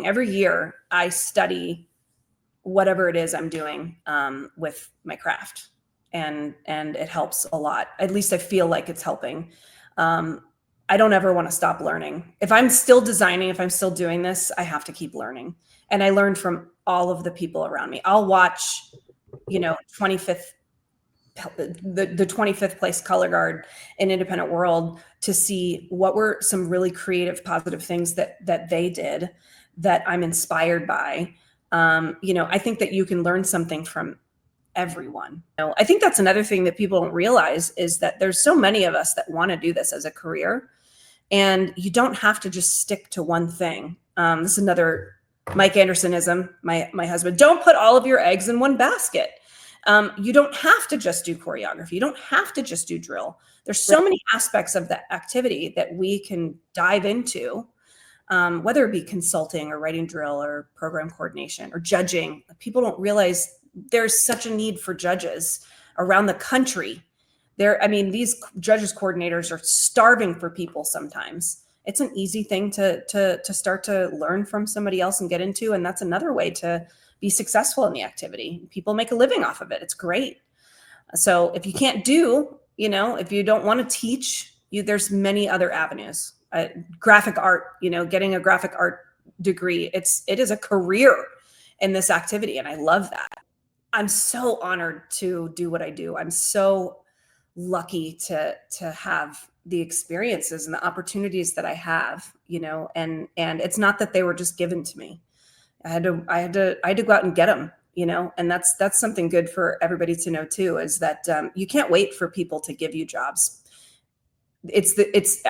doing. Every year I study whatever it is I'm doing with my craft, and it helps a lot. At least I feel like it's helping. I don't ever want to stop learning. If I'm still designing, if I'm still doing this, I have to keep learning. And I learn from all of the people around me. I'll watch, 25th, the 25th place color guard in Independent World to see what were some really creative, positive things that they did that I'm inspired by. I think that you can learn something from everyone. I think that's another thing that people don't realize is that there's so many of us that want to do this as a career, and you don't have to just stick to one thing. This is another Mike Andersonism, my husband. Don't put all of your eggs in one basket. You don't have to just do choreography. You don't have to just do drill. There's so many aspects of the activity that we can dive into, whether it be consulting or writing drill or program coordination or judging. People don't realize there's such a need for judges around the country. These judges coordinators are starving for people sometimes. It's an easy thing to start to learn from somebody else and get into. And that's another way to be successful in the activity. People make a living off of it. It's great. So if you can't do, if you don't want to teach, there's many other avenues. Graphic art, getting a graphic art degree, it is a career in this activity. And I love that. I'm so honored to do what I do. I'm so lucky to have the experiences and the opportunities that I have, and it's not that they were just given to me. I had to go out and get them, and that's something good for everybody to know too, is that you can't wait for people to give you jobs.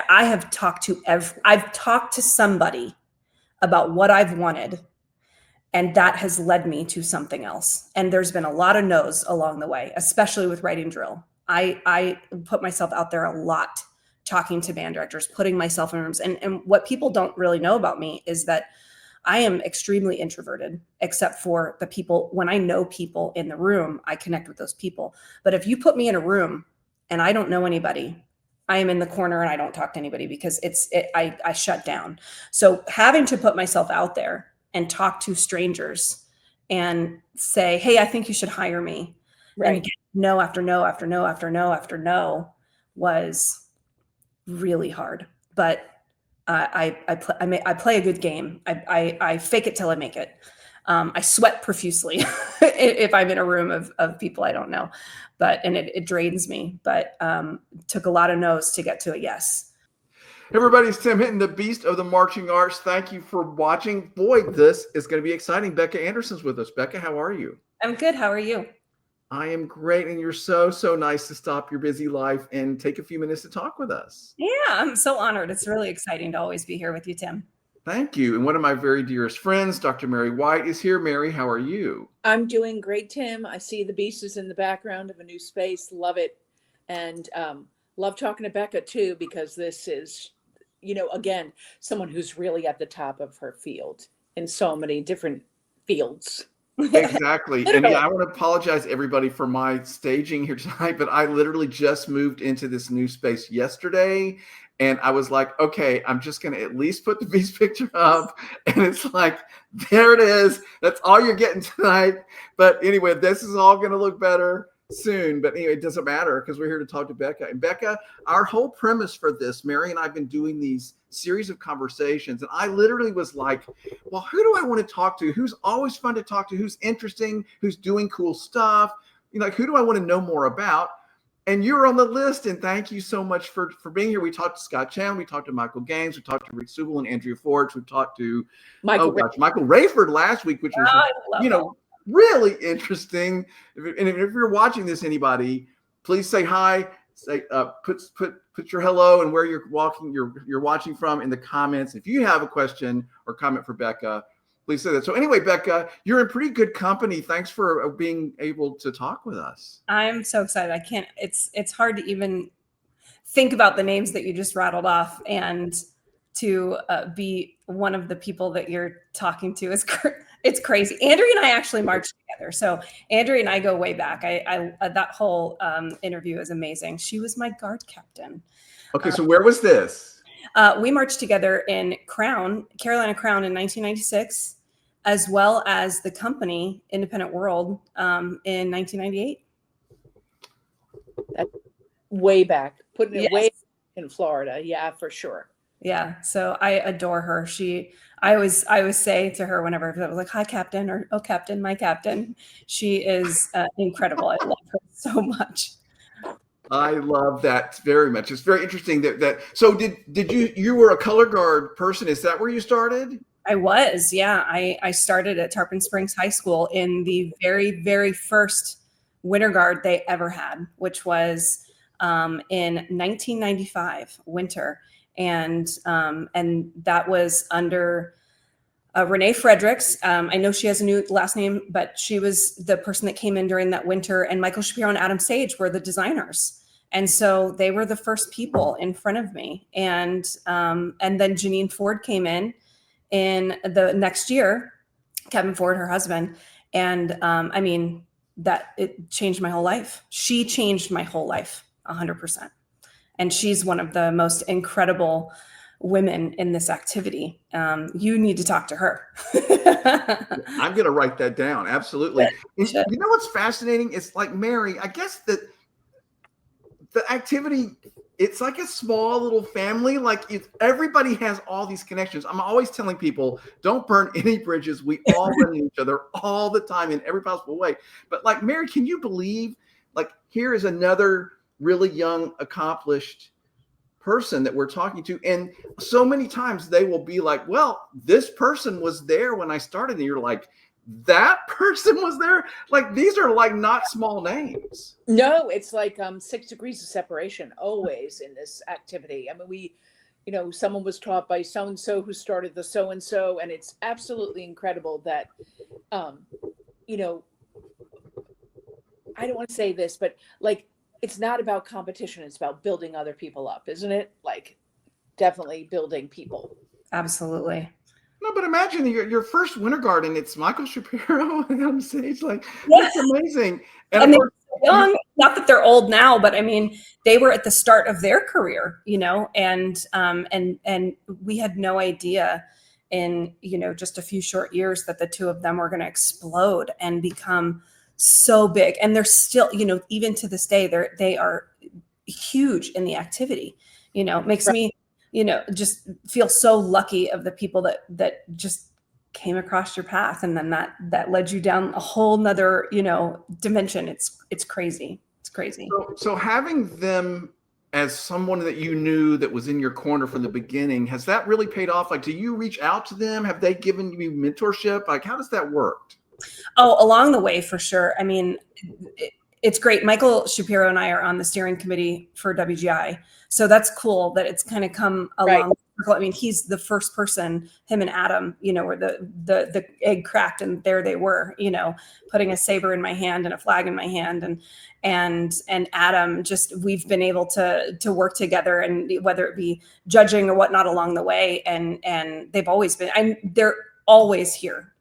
I've talked to somebody about what I've wanted, and that has led me to something else. And there's been a lot of no's along the way, especially with writing drill. I put myself out there a lot, talking to band directors, putting myself in rooms. And what people don't really know about me is that I am extremely introverted, except for the people. When I know people in the room, I connect with those people. But if you put me in a room and I don't know anybody, I am in the corner and I don't talk to anybody because I shut down. So having to put myself out there and talk to strangers and say, hey, I think you should hire me. Right. And get no after no after no after no after no was really hard. But I play a good game. I fake it till I make it. I sweat profusely if I'm in a room of people I don't know, and it drains me, but took a lot of no's to get to a yes. Everybody, it's Tim Hinton, the beast of the marching arts. Thank you for watching. Boy, this is going to be exciting. Becca Anderson's with us. Becca, how are you? I'm good. How are you? I am great. And you're so nice to stop your busy life and take a few minutes to talk with us. Yeah, I'm so honored. It's really exciting to always be here with you, Tim. Thank you. And one of my very dearest friends, Dr. Mary White, is here. Mary, how are you? I'm doing great, Tim. I see the beast is in the background of a new space. Love it. And love talking to Becca, too, because this is, again, someone who's really at the top of her field in so many different fields. Exactly. And yeah, I want to apologize, everybody, for my staging here tonight, but I literally just moved into this new space yesterday. And I was like, okay, I'm just going to at least put the beast picture up. And it's like, there it is. That's all you're getting tonight. But anyway, this is all going to look better soon. But anyway, it doesn't matter because we're here to talk to Becca. And Becca, our whole premise for this, Mary and I have been doing these series of conversations. And I literally was like, well, who do I want to talk to? Who's always fun to talk to? Who's interesting? Who's doing cool stuff? Who do I want to know more about? And you're on the list, and thank you so much for being here. We talked to Scott Chan, we talked to Michael Gaines, we talked to Rick Subel and Andrea Forbes, we talked to Michael Rayford last week, which was really interesting. And if you're watching this, anybody, please say hi. Say put your hello and where you're watching from in the comments. If you have a question or comment for Becca, please say that. So anyway, Becca, you're in pretty good company. Thanks for being able to talk with us. I'm so excited. It's hard to even think about the names that you just rattled off, and to be one of the people that you're talking to it's crazy. Andrea and I actually marched together. So Andrea and I go way back. I that whole interview is amazing. She was my guard captain. Okay. So where was this? We marched together in Carolina Crown in 1996, as well as the company Independent World in 1998. That's way back, putting it Yes. way in Florida. Yeah, for sure. Yeah. So I adore her. I always say to her whenever I was like, "Hi, Captain," or "Oh, Captain, my Captain." She is incredible. I love her so much. I love that very much. It's very interesting that so did you were a color guard person? Is that where you started? I was, yeah. I started at Tarpon Springs High School in the very, very first winter guard they ever had, which was in 1995 winter, and that was under Renee Fredericks. I know she has a new last name, but she was the person that came in during that winter, and Michael Shapiro and Adam Sage were the designers. And so they were the first people in front of me. And then Janine Ford came in the next year, Kevin Ford, her husband. And I mean, that it changed my whole life. She changed my whole life 100%. And she's one of the most incredible women in this activity. You need to talk to her. I'm going to write that down. Absolutely. You know what's fascinating? It's like, Mary, I guess that the activity, it's like a small little family. Like everybody has all these connections. I'm always telling people, don't burn any bridges. We all run into each other all the time in every possible way. But like, Mary, can you believe, like, here is another really young, accomplished person that we're talking to. And so many times they will be like, well, this person was there when I started. And you're like, that person was there? Like, these are like not small names. No, it's like 6 degrees of separation always in this activity. I mean, someone was taught by so-and-so who started the so-and-so, and it's absolutely incredible that, I don't want to say this, but like, it's not about competition. It's about building other people up, isn't it? Like, definitely building people. Absolutely. No, but imagine your first winter guard, and it's Michael Shapiro on stage. Like, that's amazing. And they're so young. Not that they're old now, but I mean, they were at the start of their career, and we had no idea in, just a few short years that the two of them were going to explode and become so big. And they're still, even to this day, they are huge in the activity. It makes me, just feel so lucky of the people that just came across your path, and then that led you down a whole nother, dimension. It's crazy. It's crazy. So having them as someone that you knew that was in your corner from the beginning, has that really paid off? Like, do you reach out to them? Have they given you mentorship? Like, how does that work? Oh, along the way, for sure. I mean, it's great. Michael Shapiro and I are on the steering committee for WGI. So that's cool that it's kind of come along. Right. I mean, he's the first person, him and Adam, where the egg cracked, and there they were, putting a saber in my hand and a flag in my hand. And Adam, we've been able to work together, and whether it be judging or whatnot along the way. And they've always been, they're always here,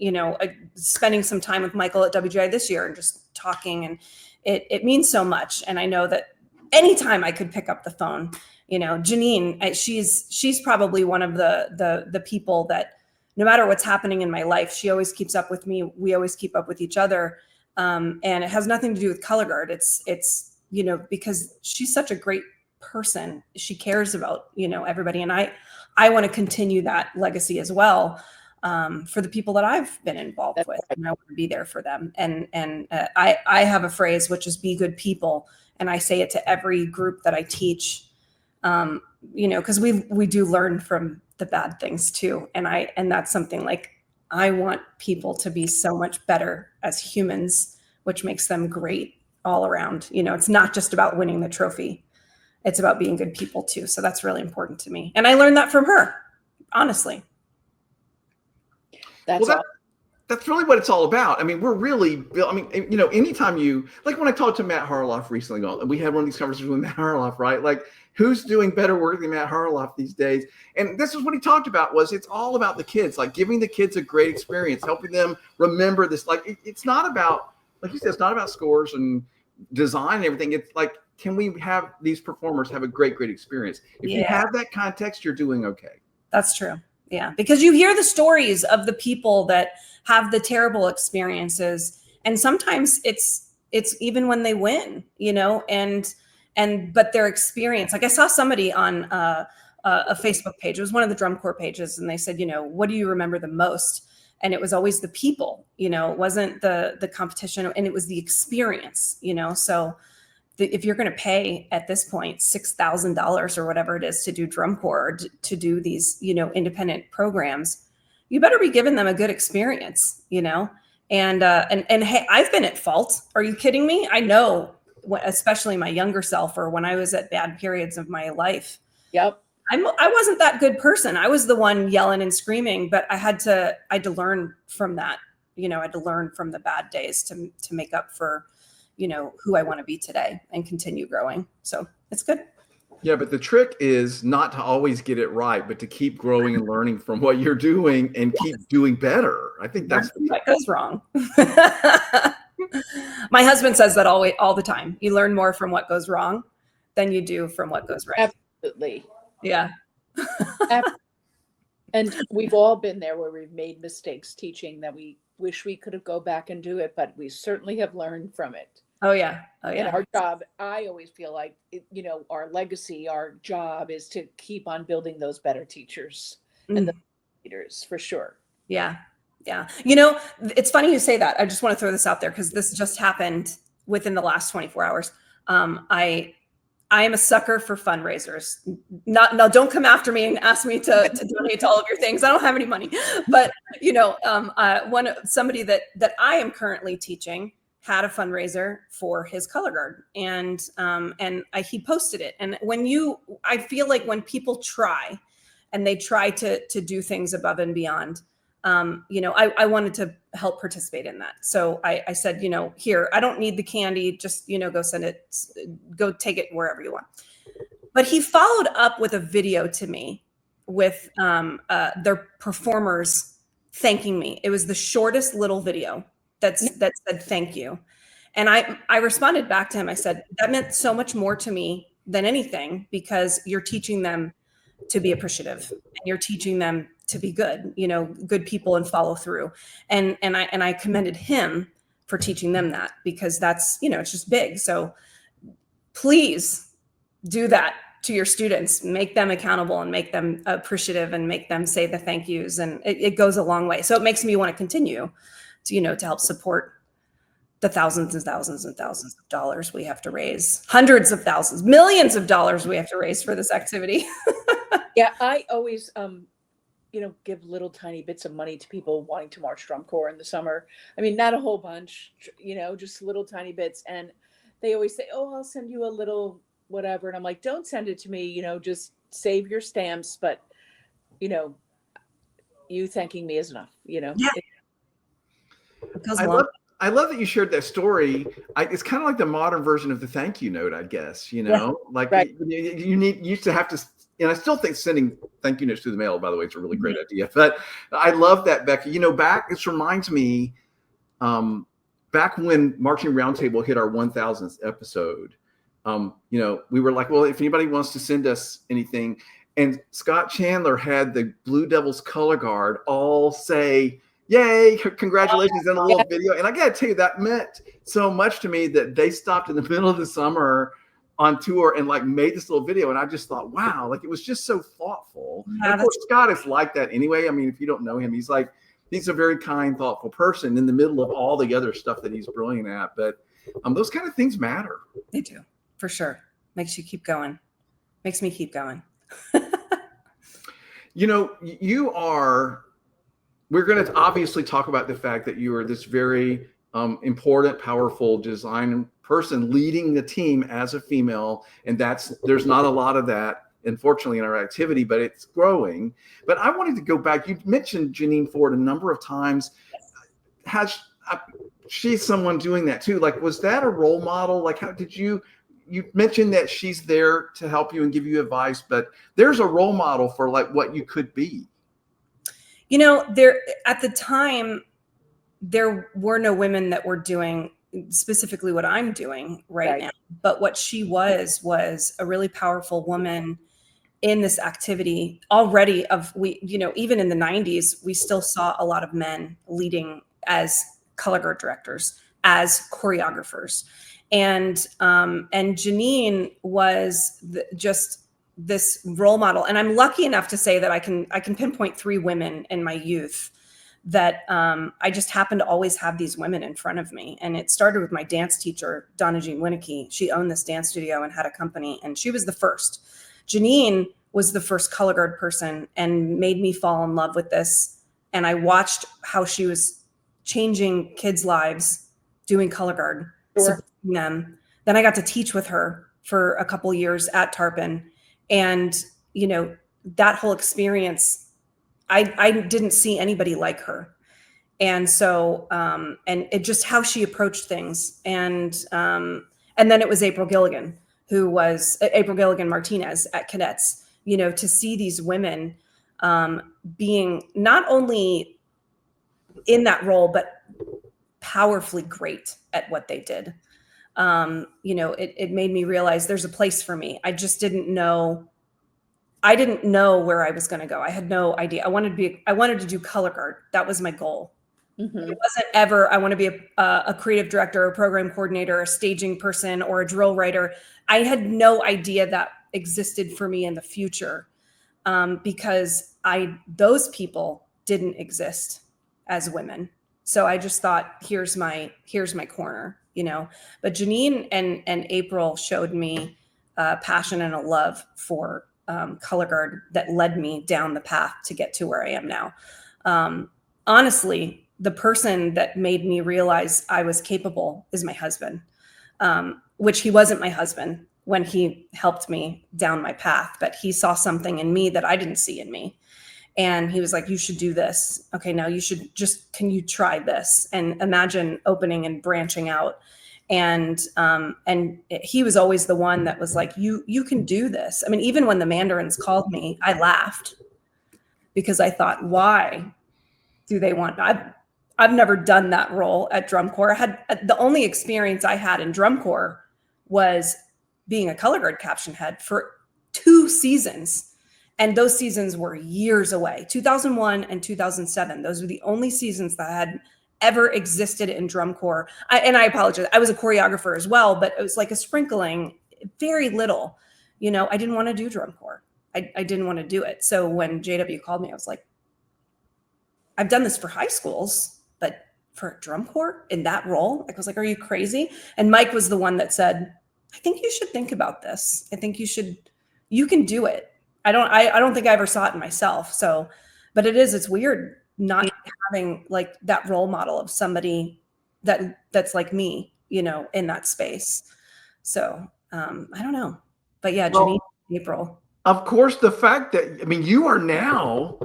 spending some time with Michael at WGI this year and just talking, and it means so much. And I know that anytime I could pick up the phone, Janine, she's probably one of the people that no matter what's happening in my life, she always keeps up with me. We always keep up with each other. And it has nothing to do with color guard. It's because she's such a great person. She cares about, everybody. And I want to continue that legacy as well. For the people that I've been involved with, and I want to be there for them. And I have a phrase, which is be good people. And I say it to every group that I teach, because we do learn from the bad things too. And that's something like, I want people to be so much better as humans, which makes them great all around. It's not just about winning the trophy. It's about being good people too. So that's really important to me. And I learned that from her, honestly. That's really what it's all about. I mean, anytime like when I talked to Matt Harloff recently, and we had one of these conversations with Matt Harloff, right? Like, who's doing better work than Matt Harloff these days? And this is what he talked about, was it's all about the kids, like giving the kids a great experience, helping them remember this. Like, it's not about, like you said, it's not about scores and design and everything. It's like, can we have these performers have a great experience? If you have that context, you're doing okay. That's true. Yeah. Because you hear the stories of the people that have the terrible experiences. And sometimes it's even when they win, you know, but their experience, like I saw somebody on a Facebook page, it was one of the drum corps pages. And they said, you know, what do you remember the most? And it was always the people, you know, it wasn't the competition, and it was the experience, you know. So if you're going to pay at this point $6,000 or whatever it is to do drum corps, to do these, you know, independent programs, you better be giving them a good experience, you know. And hey, I've been at fault. Are you kidding me? I know, especially my younger self, or when I was at bad periods of my life. Yep. I wasn't that good person. I was the one yelling and screaming, but I had to learn from that. You know, I had to learn from the bad days to make up for, you know, who I want to be today and continue growing. So it's good. Yeah, but the trick is not to always get it right, but to keep growing and learning from what you're doing and keep doing better. I think that's what goes wrong. My husband says that all the time. You learn more from what goes wrong than you do from what goes right. Absolutely. Yeah. And we've all been there where we've made mistakes teaching that we wish we could have go back and do it, but we certainly have learned from it. Oh yeah. Oh yeah. And our job, I always feel like, you know, our legacy, our job is to keep on building those better teachers and the leaders, for sure. Yeah. Yeah. You know, it's funny you say that. I just want to throw this out there because this just happened within the last 24 hours. I am a sucker for fundraisers. No, don't come after me and ask me to donate to all of your things. I don't have any money. But you know, somebody that I am currently teaching had a fundraiser for his color guard, and he posted it. And I feel like when people try, and they try to do things above and beyond, you know, I wanted to help participate in that. So I said, you know, here, I don't need the candy, just, you know, go send it, go take it wherever you want. But he followed up with a video to me with their performers thanking me. It was the shortest little video that said thank you. And I responded back to him. I said, that meant so much more to me than anything, because you're teaching them to be appreciative, and you're teaching them to be good, you know, good people and follow through. And I commended him for teaching them that, because that's, you know, it's just big. So please do that to your students, make them accountable and make them appreciative and make them say the thank yous. And it goes a long way. So it makes me want to continue to, you know, to help support the thousands and thousands and thousands of dollars we have to raise, hundreds of thousands, millions of dollars we have to raise for this activity. Yeah, I always, you know, give little tiny bits of money to people wanting to march drum corps in the summer. I mean, not a whole bunch, you know, just little tiny bits. And they always say, oh, I'll send you a little whatever. And I'm like, don't send it to me, you know, just save your stamps. But, you know, you thanking me is enough, you know. Yeah. I love that you shared that story. It's kind of like the modern version of the thank you note, I guess, you know, like right. you used to have to, and I still think sending thank you notes through the mail, by the way, it's a really great idea. But I love that, Becca. You know, this reminds me, back when Marching Roundtable hit our 1000th episode, you know, we were like, well, if anybody wants to send us anything, and Scott Chandler had the Blue Devils color guard all say, yay, congratulations, in a little video. And I got to tell you, that meant so much to me that they stopped in the middle of the summer on tour and like made this little video. And I just thought, wow, like it was just so thoughtful. Yeah, and of course, Scott is like that anyway. I mean, if you don't know him, he's a very kind, thoughtful person in the middle of all the other stuff that he's brilliant at. But those kind of things matter. They do, for sure. Makes you keep going. Makes me keep going. You know, we're going to obviously talk about the fact that you are this very important, powerful design person leading the team as a female. And there's not a lot of that, unfortunately, in our activity, but it's growing. But I wanted to go back. You mentioned Janine Ford a number of times. She's someone doing that too. Like, was that a role model? Like, how did you mentioned that she's there to help you and give you advice, but there's a role model for like what you could be. You know, at the time, there were no women that were doing specifically what I'm doing right now. But what she was a really powerful woman in this activity already. Even in the 90s, we still saw a lot of men leading as color guard directors, as choreographers. And Janine was just this role model. And I'm lucky enough to say that I can pinpoint 3 women in my youth that I just happened to always have these women in front of me. And it started with my dance teacher, Donna Jean Winicky. She owned this dance studio and had a company, and she was the first. Janine was the first color guard person and made me fall in love with this. And I watched how she was changing kids' lives doing color guard, supporting them. Then I got to teach with her for a couple years at Tarpon. And, that whole experience, I didn't see anybody like her. And so, and it just how she approached things. And then it was April Gilligan Martinez at Cadets, to see these women being not only in that role, but powerfully great at what they did. It made me realize there's a place for me. I didn't know where I was going to go. I had no idea. I wanted to do color guard. That was my goal. Mm-hmm. It wasn't ever, I want to be a creative director, a program coordinator, a staging person, or a drill writer. I had no idea that existed for me in the future, because those people didn't exist as women. So I just thought, here's my corner, But Janine and April showed me a passion and a love for color guard that led me down the path to get to where I am now. Honestly, the person that made me realize I was capable is my husband, which he wasn't my husband when he helped me down my path, but he saw something in me that I didn't see in me. And he was like, you should do this. Okay, now can you try this? And imagine opening and branching out. And he was always the one that was like, you can do this. I mean, even when the Mandarins called me, I laughed because I thought, why do they want? I've never done that role at drum corps. The only experience I had in drum corps was being a color guard caption head for 2 seasons. And those seasons were years away, 2001 and 2007. Those were the only seasons that had ever existed in drum corps. And I apologize. I was a choreographer as well, but it was like a sprinkling, very little. I didn't want to do drum corps. I didn't want to do it. So when JW called me, I was like, I've done this for high schools, but for drum corps in that role, I was like, are you crazy? And Mike was the one that said, I think you should think about this. I think you can do it. I don't think I ever saw it in myself. So, but it's weird not having like that role model of somebody that's like me, in that space. So, I don't know, but yeah, Janine, April. Of course, the fact that, you are now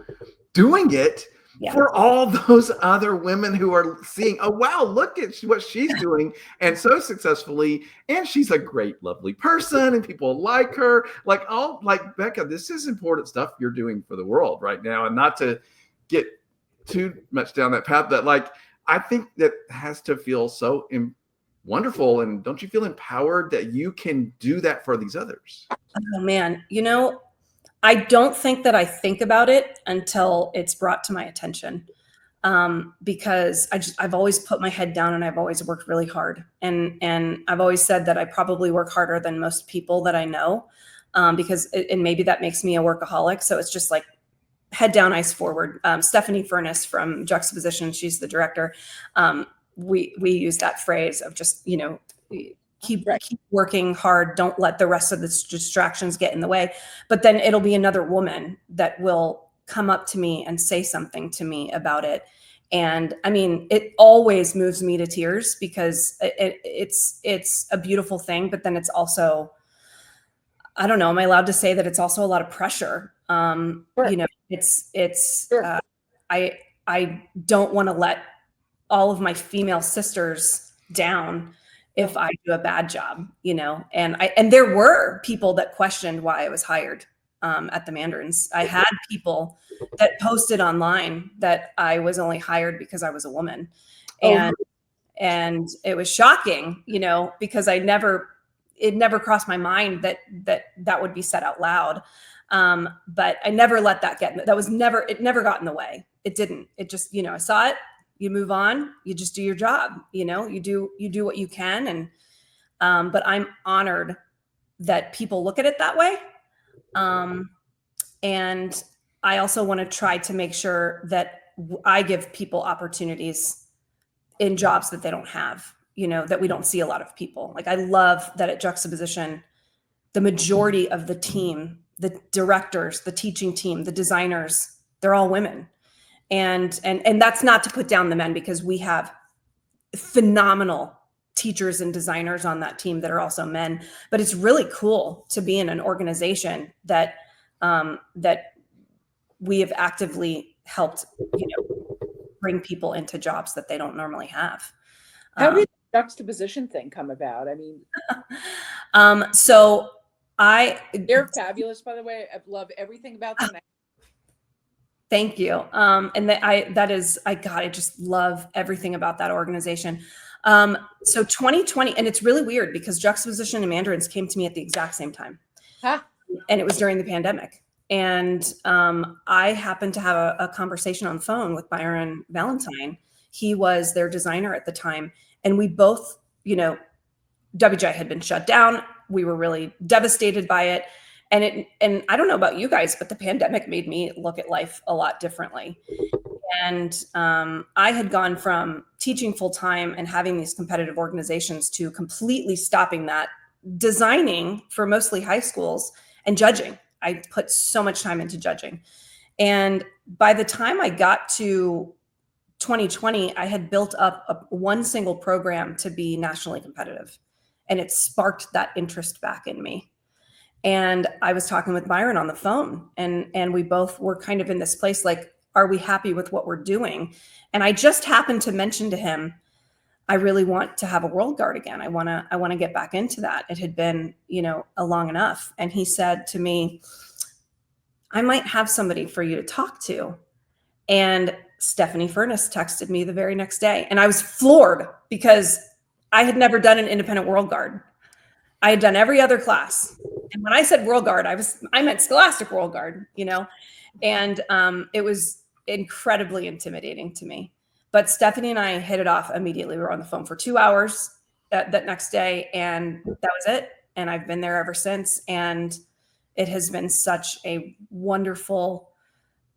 doing it for all those other women who are seeing, oh, wow, look at what she's doing and so successfully. And she's a great, lovely person and people like her. Like Becca, this is important stuff you're doing for the world right now. And not to get too much down that path, but I think that has to feel so wonderful. And don't you feel empowered that you can do that for these others? Oh, man. I don't think that I think about it until it's brought to my attention, because I've always put my head down and I've always worked really hard. And I've always said that I probably work harder than most people that I know, because and maybe that makes me a workaholic. So it's just like head down, eyes forward. Stephanie Furness from Juxtaposition, she's the director. We use that phrase of just, keep working hard. Don't let the rest of the distractions get in the way. But then it'll be another woman that will come up to me and say something to me about it. And it always moves me to tears because it's a beautiful thing. But then it's also, I don't know, am I allowed to say that it's also a lot of pressure? Sure. Sure. I don't want to let all of my female sisters down if I do a bad job, and there were people that questioned why I was hired at the Mandarins. I had people that posted online that I was only hired because I was a woman. And it was shocking, you know, because it never crossed my mind that would be said out loud. But I never let that it never got in the way. It didn't. It just, you know, I saw it, you move on, you just do your job, you know, you do what you can. And, but I'm honored that people look at it that way. And I also want to try to make sure that I give people opportunities in jobs that they don't have, you know, that we don't see a lot of people. Like, I love that at Juxtaposition, the majority of the team, the directors, the teaching team, the designers, they're all women. And that's not to put down the men, because we have phenomenal teachers and designers on that team that are also men. But it's really cool to be in an organization that that we have actively helped, you know, bring people into jobs that they don't normally have. How did the juxtaposition thing come about? I mean, so they're fabulous, by the way. I love everything about them. Thank you. And I just love everything about that organization. So 2020, and it's really weird because Juxtaposition and Mandarins came to me at the exact same time. Huh? And it was during the pandemic. And I happened to have a conversation on the phone with Byron Valentine. He was their designer at the time. And we both, you know, WJ had been shut down. We were really devastated by it. And I don't know about you guys, but the pandemic made me look at life a lot differently. And I had gone from teaching full time and having these competitive organizations to completely stopping that, designing for mostly high schools and judging. I put so much time into judging. And by the time I got to 2020, I had built up one single program to be nationally competitive. And it sparked that interest back in me. And I was talking with Byron on the phone, and we both were kind of in this place, like, are we happy with what we're doing? And I just happened to mention to him, I really want to have a World Guard again. I want to get back into that. It had been, you know, a long enough. And he said to me, I might have somebody for you to talk to. And Stephanie Furness texted me the very next day. And I was floored because I had never done an independent World Guard. I had done every other class. And when I said World Guard, I meant Scholastic World Guard, you know, and it was incredibly intimidating to me. But Stephanie and I hit it off immediately. We were on the phone for 2 hours that next day, and that was it. And I've been there ever since. And it has been such a wonderful,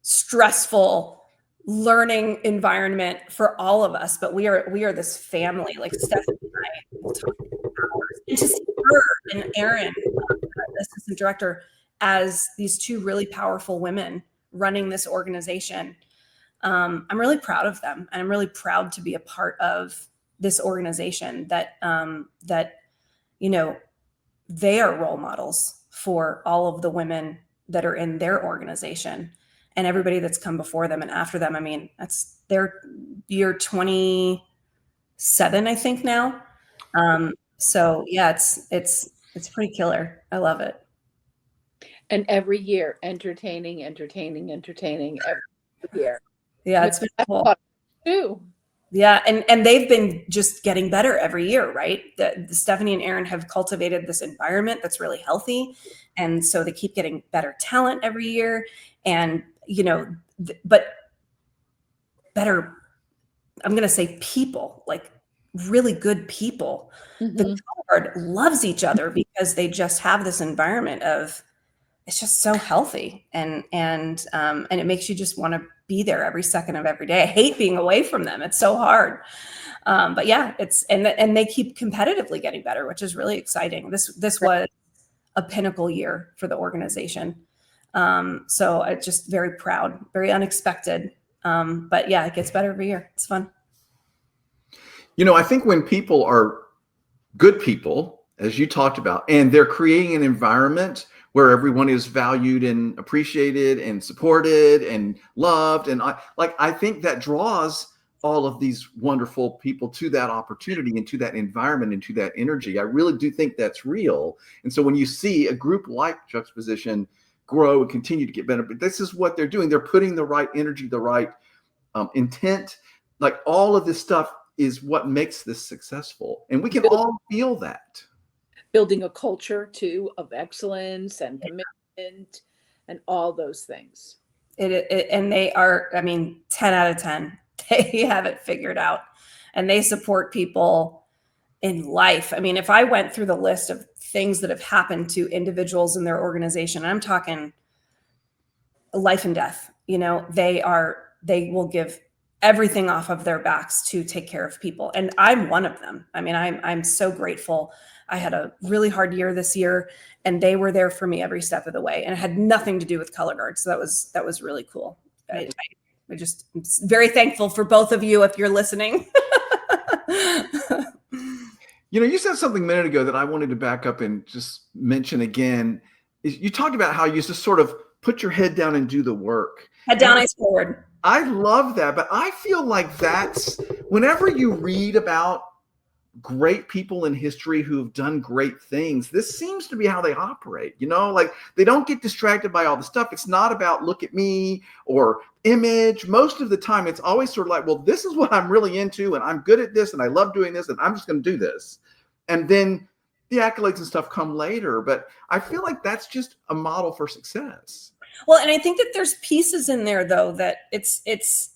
stressful learning environment for all of us. But we are this family, like Stephanie and I will talk for hours. And to see her and Erin, assistant director, as these two really powerful women running this organization, I'm really proud of them, and I'm really proud to be a part of this organization that you know, they are role models for all of the women that are in their organization and everybody that's come before them and after them. I mean, that's their year 27, I think now. So yeah, it's pretty killer. I love it. And every year, entertaining every year. Yeah, it's been cool too. Yeah, and they've been just getting better every year, right? The Stephanie and Erin have cultivated this environment that's really healthy, and so they keep getting better talent every year, and you know, but better. I'm going to say people, like really good people. Mm-hmm. The guard loves each other because they just have this environment of, it's just so healthy, and it makes you just want to be there every second of every day. I hate being away from them. It's so hard. But yeah, and they keep competitively getting better, which is really exciting. This was a pinnacle year for the organization. So I'm just very proud, very unexpected. But yeah, it gets better every year. It's fun. You know, I think when people are good people, as you talked about, and they're creating an environment where everyone is valued and appreciated and supported and loved. And I think that draws all of these wonderful people to that opportunity and to that environment and to that energy. I really do think that's real. And so when you see a group like Juxtaposition grow and continue to get better, but this is what they're doing. They're putting the right energy, the right intent, like all of this stuff is what makes this successful. And we can all feel that. Building a culture too of excellence and commitment and all those things. And they are, I mean, 10 out of 10, they have it figured out, and they support people in life. I mean, if I went through the list of things that have happened to individuals in their organization, I'm talking life and death, they will give everything off of their backs to take care of people. And I'm one of them. I mean, I'm so grateful. I had a really hard year this year, and they were there for me every step of the way. And it had nothing to do with color guard. So that was really cool. I'm very thankful for both of you if you're listening. You said something a minute ago that I wanted to back up and just mention again. You talked about how you just sort of put your head down and do the work. Head down, eyes forward. I love that, but I feel like that's whenever you read about great people in history who've done great things, this seems to be how they operate. Like they don't get distracted by all the stuff. It's not about look at me or image. Most of the time, it's always sort of like, well, this is what I'm really into, and I'm good at this, and I love doing this, and I'm just going to do this. And then the accolades and stuff come later. But I feel like that's just a model for success. Well, and I think that there's pieces in there though that it's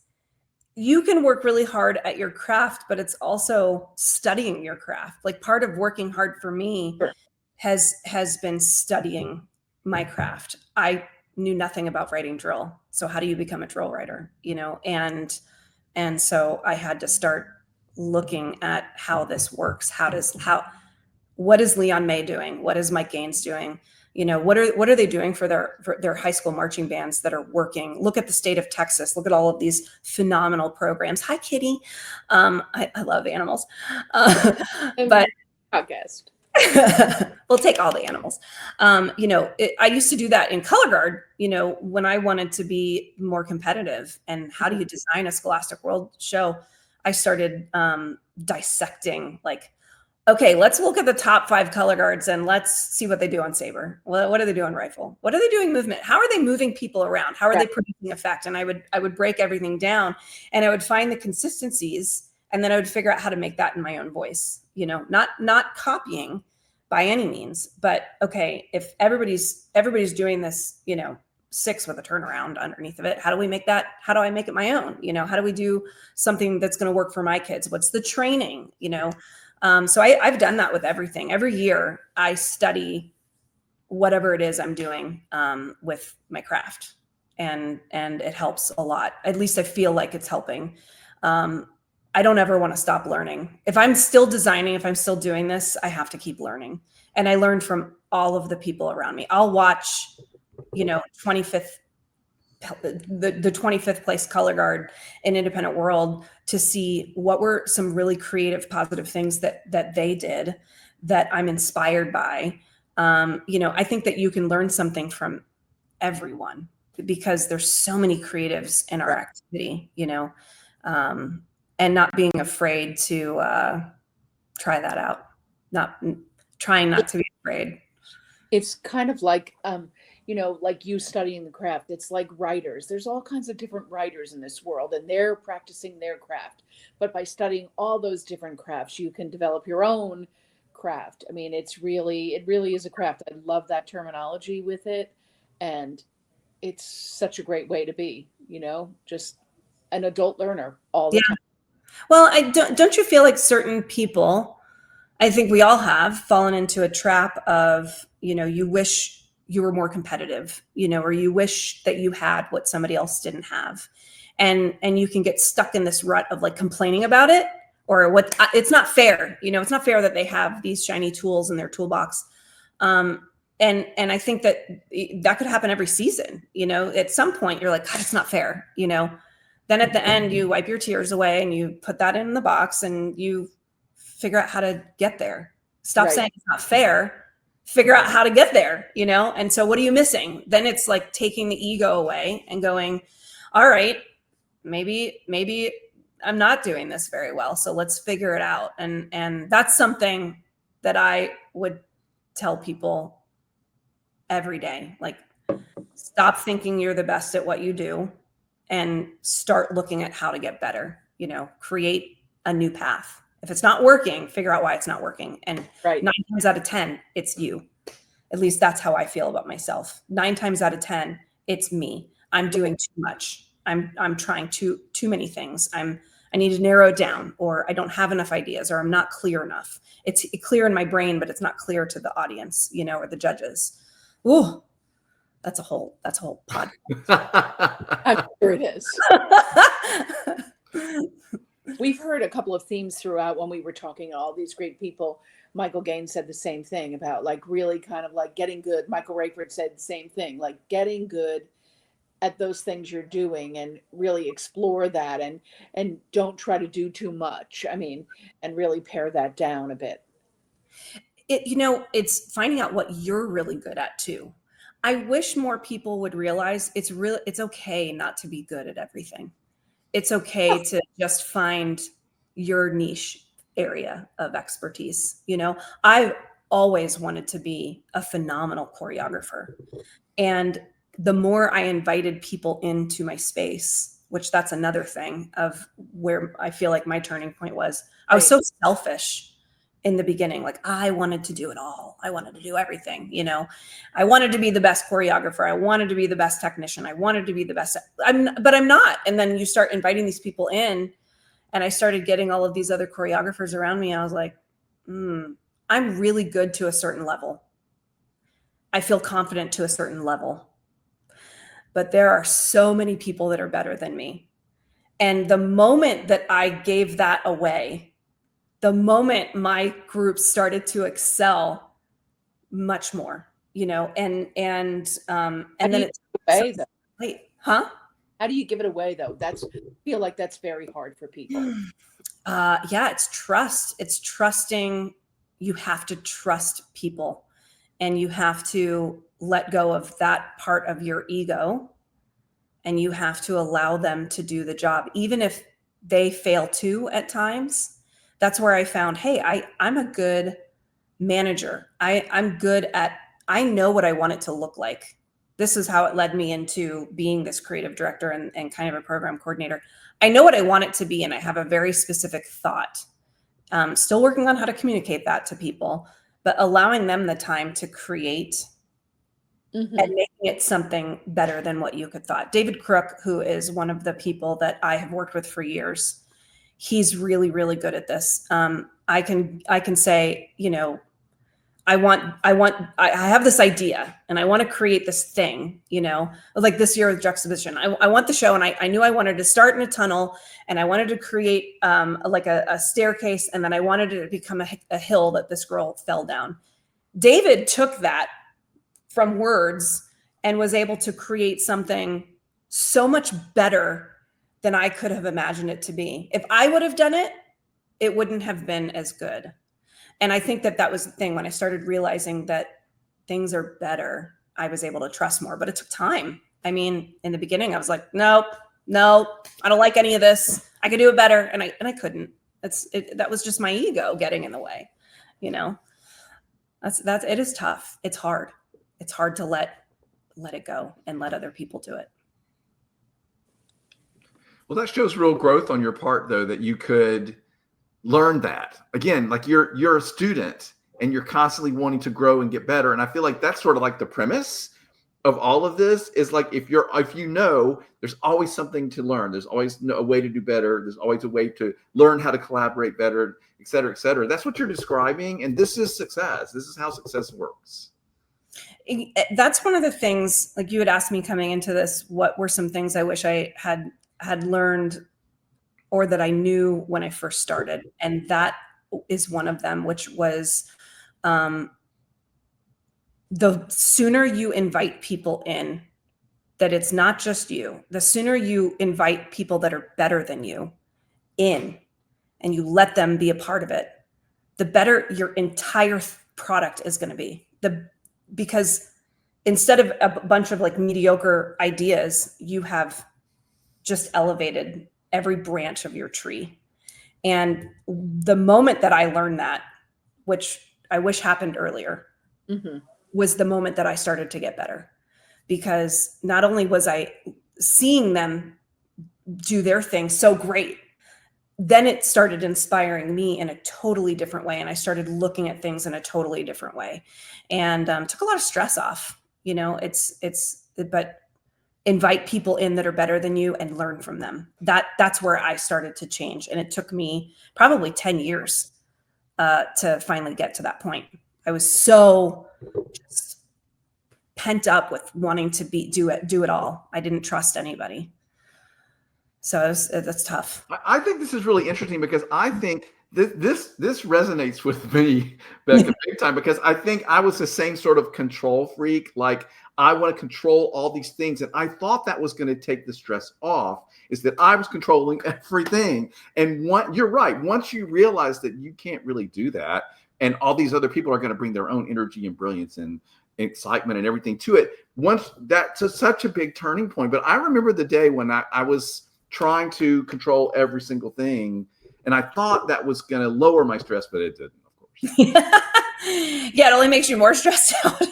you can work really hard at your craft, but it's also studying your craft. Like part of working hard for me has been studying my craft. I knew nothing about writing drill. So how do you become a drill writer? And so I had to start looking at how this works. What is Leon May doing? What is Mike Gaines doing? What are they doing for their high school marching bands that are working? Look at the state of Texas. Look at all of these phenomenal programs. Hi, Kitty. I love animals. But podcast. We'll take all the animals. I used to do that in color guard, when I wanted to be more competitive. And how do you design a Scholastic World show? I started dissecting, like, okay, let's look at the top 5 color guards and let's see what they do on saber. What are they doing rifle? What are they doing movement? How are they moving people around? How are they producing effect? And I would break everything down, and I would find the consistencies, and then I would figure out how to make that in my own voice. Not copying by any means, but okay, if everybody's doing this, 6 with a turnaround underneath of it, how do we make that? How do I make it my own? How do we do something that's going to work for my kids? What's the training? So I've done that with everything. Every year I study whatever it is I'm doing with my craft, and it helps a lot. At least I feel like it's helping. I don't ever want to stop learning. If I'm still designing, if I'm still doing this, I have to keep learning. And I learn from all of the people around me. I'll watch, 25th the 25th place color guard in Independent World to see what were some really creative, positive things that they did that I'm inspired by. I think that you can learn something from everyone because there's so many creatives in our activity, and not being afraid to try that out, trying not to be afraid. It's kind of like, like you studying the craft. It's like writers. There's all kinds of different writers in this world, and they're practicing their craft. But by studying all those different crafts, you can develop your own craft. I mean, it really is a craft. I love that terminology with it. And it's such a great way to be, just an adult learner all the time. Well, don't you feel like certain people, I think we all have fallen into a trap of, you wish you were more competitive, or you wish that you had what somebody else didn't have. And you can get stuck in this rut of like complaining about it, or it's not fair. It's not fair that they have these shiny tools in their toolbox. And I think that could happen every season. At some point you're like, God, it's not fair. Then at the end you wipe your tears away and you put that in the box and you figure out how to get there. Stop saying it's not fair. Figure out how to get there, And so what are you missing? Then it's like taking the ego away and going, all right, maybe I'm not doing this very well. So let's figure it out. And that's something that I would tell people every day. Like, stop thinking you're the best at what you do and start looking at how to get better. Create a new path. If it's not working, figure out why it's not working. And Right. 9 times out of 10, it's you. At least that's how I feel about myself. 9 times out of 10, it's me. I'm doing too much. I'm trying too many things. I need to narrow it down, or I don't have enough ideas, or I'm not clear enough. It's clear in my brain, but it's not clear to the audience, you know, or the judges. Ooh, that's a whole podcast. I'm sure it is. We've heard a couple of themes throughout when we were talking to all these great people. Michael Gaines said the same thing about like really kind of like getting good. Michael Rakeford said the same thing, like getting good at those things you're doing and really explore that, and don't try to do too much. I mean, and really pare that down a bit. You know, it's finding out what you're really good at too. I wish more people would realize it's okay not to be good at everything. It's okay to just find your niche area of expertise. You know, I've always wanted to be a phenomenal choreographer. And the more I invited people into my space, which that's another thing of where I feel like my turning point was, I was so selfish in the beginning. Like I wanted to do it all. I wanted to do everything, you know. I wanted to be the best choreographer. I wanted to be the best technician. I wanted to be the best, but I'm not. And then you start inviting these people in, and I started getting all of these other choreographers around me. I was like, I'm really good to a certain level. I feel confident to a certain level. But there are so many people that are better than me. And the moment that I gave that away, the moment my group started to excel much more, you know, and then it's wait, huh? How do you give it away though? I feel like that's very hard for people. Yeah, it's trust. It's trusting. You have to trust people, and you have to let go of that part of your ego, and you have to allow them to do the job, even if they fail too at times. That's where I found, hey, I'm a good manager. I'm good at, I know what I want it to look like. This is how it led me into being this creative director and kind of a program coordinator. I know what I want it to be, and I have a very specific thought. Still working on how to communicate that to people, but allowing them the time to create and making it something better than what you could thought. David Crook, who is one of the people that I have worked with for years, he's really, really good at this. I can say, you know, I have this idea and I want to create this thing, you know, like this year with Juxtaposition. I want the show, and I knew I wanted to start in a tunnel, and I wanted to create like a staircase, and then I wanted it to become a hill that this girl fell down. David took that from words and was able to create something so much better than I could have imagined it to be. If I would have done it, it wouldn't have been as good. And I think that was the thing. When I started realizing that things are better, I was able to trust more, but it took time. I mean, in the beginning, I was like, no, I don't like any of this. I could do it better. And I couldn't. That was just my ego getting in the way. You know, it is tough. It's hard. It's hard to let it go and let other people do it. Well, that shows real growth on your part, though, that you could learn that. Again, like you're a student and you're constantly wanting to grow and get better. And I feel like that's sort of like the premise of all of this is like, if you know, there's always something to learn. There's always a way to do better. There's always a way to learn how to collaborate better, et cetera, et cetera. That's what you're describing. And this is success. This is how success works. That's one of the things, like you had asked me coming into this, what were some things I wish I had learned or that I knew when I first started. And that is one of them, which was the sooner you invite people in, that it's not just you, the sooner you invite people that are better than you in and you let them be a part of it, the better your entire product is going to be. Because instead of a bunch of like mediocre ideas, you have just elevated every branch of your tree. And the moment that I learned that, which I wish happened earlier, was the moment that I started to get better. Because not only was I seeing them do their thing so great, then it started inspiring me in a totally different way. And I started looking at things in a totally different way, and took a lot of stress off, but invite people in that are better than you and learn from them. That's where I started to change. And it took me probably 10 years to finally get to that point. I was so just pent up with wanting to do it all. I didn't trust anybody. So that's tough. I think this is really interesting because I think this resonates with me, Becca, big time, because I think I was the same sort of control freak. Like, I want to control all these things. And I thought that was going to take the stress off, is that I was controlling everything. And you're right. Once you realize that you can't really do that, and all these other people are going to bring their own energy and brilliance and excitement and everything to it, once that's such a big turning point. But I remember the day when I was trying to control every single thing, and I thought that was going to lower my stress, but it didn't, of course. Yeah, it only makes you more stressed out.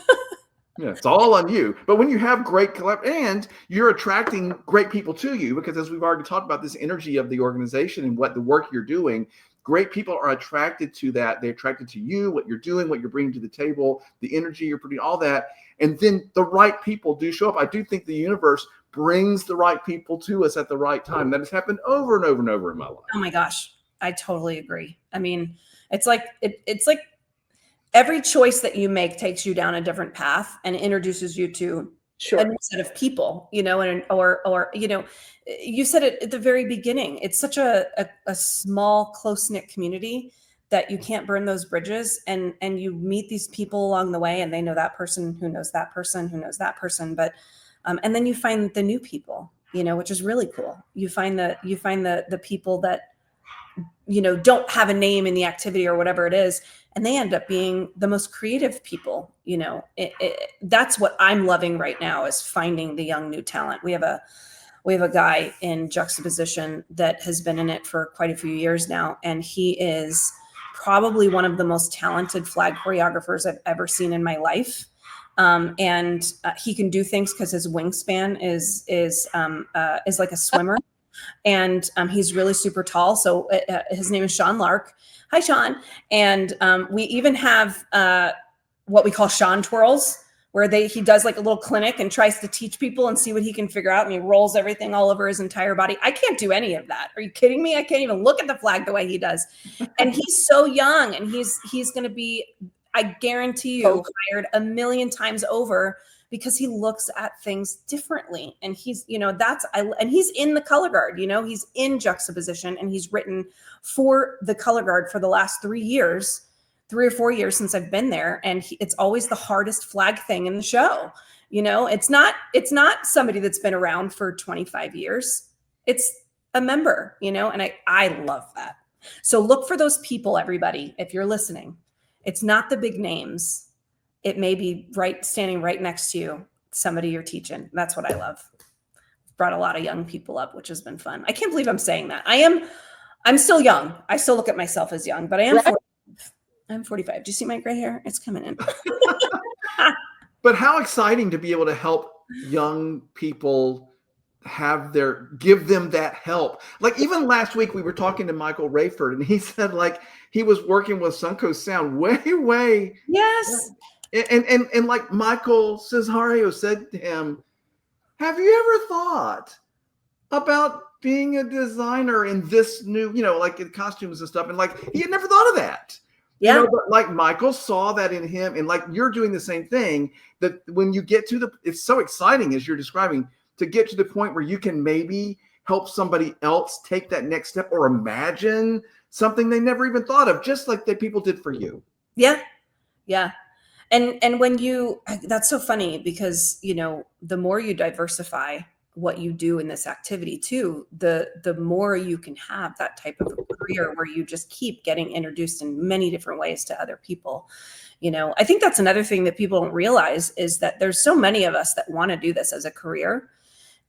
Yeah, it's all on you. But when you have great and you're attracting great people to you, because as we've already talked about, this energy of the organization and what the work you're doing, great people are attracted to that. They're attracted to you, what you're doing, what you're bringing to the table, the energy you're putting, all that. And then the right people do show up. I do think the universe brings the right people to us at the right time. That has happened over and over and over in my life. Oh my gosh, I totally agree. I mean, it's like every choice that you make takes you down a different path and introduces you to a new set of people, or you said it at the very beginning. It's such a small, close-knit community that you can't burn those bridges, and you meet these people along the way, and they know that person who knows that person who knows that person. But and then you find the new people, which is really cool. You find the people that don't have a name in the activity or whatever it is, and they end up being the most creative people. That's what I'm loving right now, is finding the young new talent. We have a guy in juxtaposition that has been in it for quite a few years now, and he is probably one of the most talented flag choreographers I've ever seen in my life. And he can do things because his wingspan is like a swimmer. And he's really super tall. So his name is Sean Lark. Hi, Sean. And we even have what we call Sean twirls, where he does like a little clinic and tries to teach people and see what he can figure out. And he rolls everything all over his entire body. I can't do any of that. Are you kidding me? I can't even look at the flag the way he does. And he's so young, and he's going to be, I guarantee you, hired a million times over, because he looks at things differently. And he's, and he's in the color guard, he's in juxtaposition, and he's written for the color guard for the last 3 or 4 years since I've been there. And it's always the hardest flag thing in the show. It's not somebody that's been around for 25 years. It's a member, and I love that. So look for those people, everybody, if you're listening. It's not the big names. It may be standing right next to you, somebody you're teaching. That's what I love. Brought a lot of young people up, which has been fun. I can't believe I'm saying that. I'm still young. I still look at myself as young, but I am 45. I'm 45. Do you see my gray hair? It's coming in. But how exciting to be able to help young people give them that help. Like, even last week we were talking to Michael Rayford, and he said, like, he was working with Suncoast Sound way. Yes. And like Michael Cesario said to him, have you ever thought about being a designer in this new, like in costumes and stuff? And like, he had never thought of that. Yeah. But like Michael saw that in him, and like you're doing the same thing, that when you get to it's so exciting, as you're describing, to get to the point where you can maybe help somebody else take that next step, or imagine something they never even thought of, just like the people did for you. Yeah. Yeah. And when that's so funny, because, the more you diversify what you do in this activity too, the more you can have that type of a career where you just keep getting introduced in many different ways to other people. I think that's another thing that people don't realize, is that there's so many of us that want to do this as a career,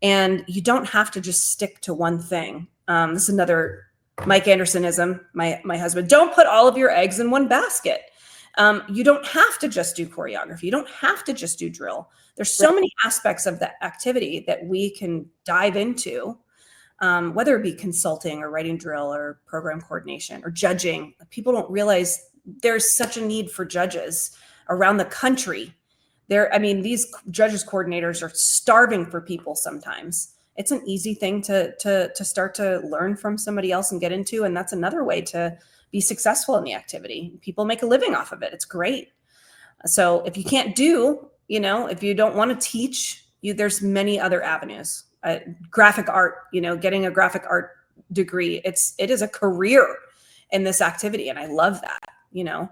and you don't have to just stick to one thing. This is another Mike Andersonism, my husband. Don't put all of your eggs in one basket. You don't have to just do choreography. You don't have to just do drill. There's so many aspects of that activity that we can dive into whether it be consulting or writing drill or program coordination or judging. People don't realize there's such a need for judges around the country. These judges coordinators are starving for people sometimes. It's an easy thing to start to learn from somebody else and get into. And that's another way to be successful in the activity. People make a living off of it. It's great. So if you can't do, if you don't want to teach, there's many other avenues. Graphic art, getting a graphic art degree, it is a career in this activity. And I love that,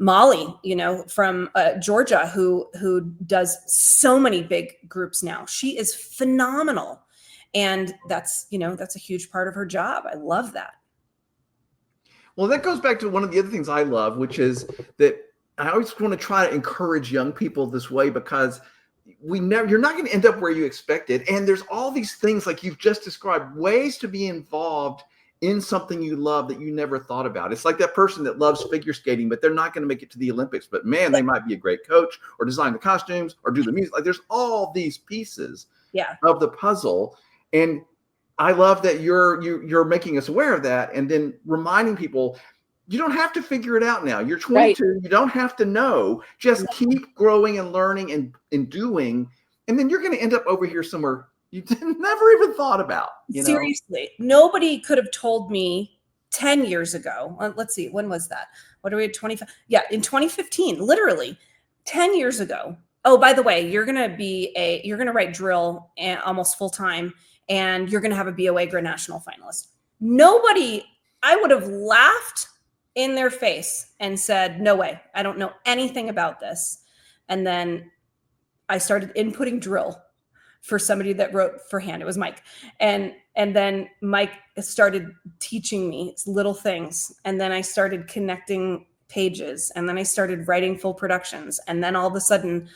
Molly, from Georgia, who does so many big groups now. She is phenomenal. And that's a huge part of her job. I love that. Well, that goes back to one of the other things I love, which is that I always want to try to encourage young people this way, because you're not going to end up where you expected. And there's all these things like you've just described, ways to be involved in something you love that you never thought about. It's like that person that loves figure skating, but they're not going to make it to the Olympics, but man, they might be a great coach or design the costumes or do the music. Like there's all these pieces of the puzzle. And I love that you're making us aware of that, and then reminding people, you don't have to figure it out now. You're 22. Right. You don't have to know. Just keep growing and learning and doing. And then you're going to end up over here somewhere you never even thought about. Seriously. Nobody could have told me 10 years ago. Let's see. When was that? What are we at? 25? Yeah. In 2015, literally 10 years ago. Oh, by the way, you're going to write drill almost full time, and you're going to have a BOA Grand National finalist. I would have laughed in their face and said, no way, I don't know anything about this. And then I started inputting drill for somebody that wrote for hand. It was Mike. And then Mike started teaching me little things. And then I started connecting pages, and then I started writing full productions. And then all of a sudden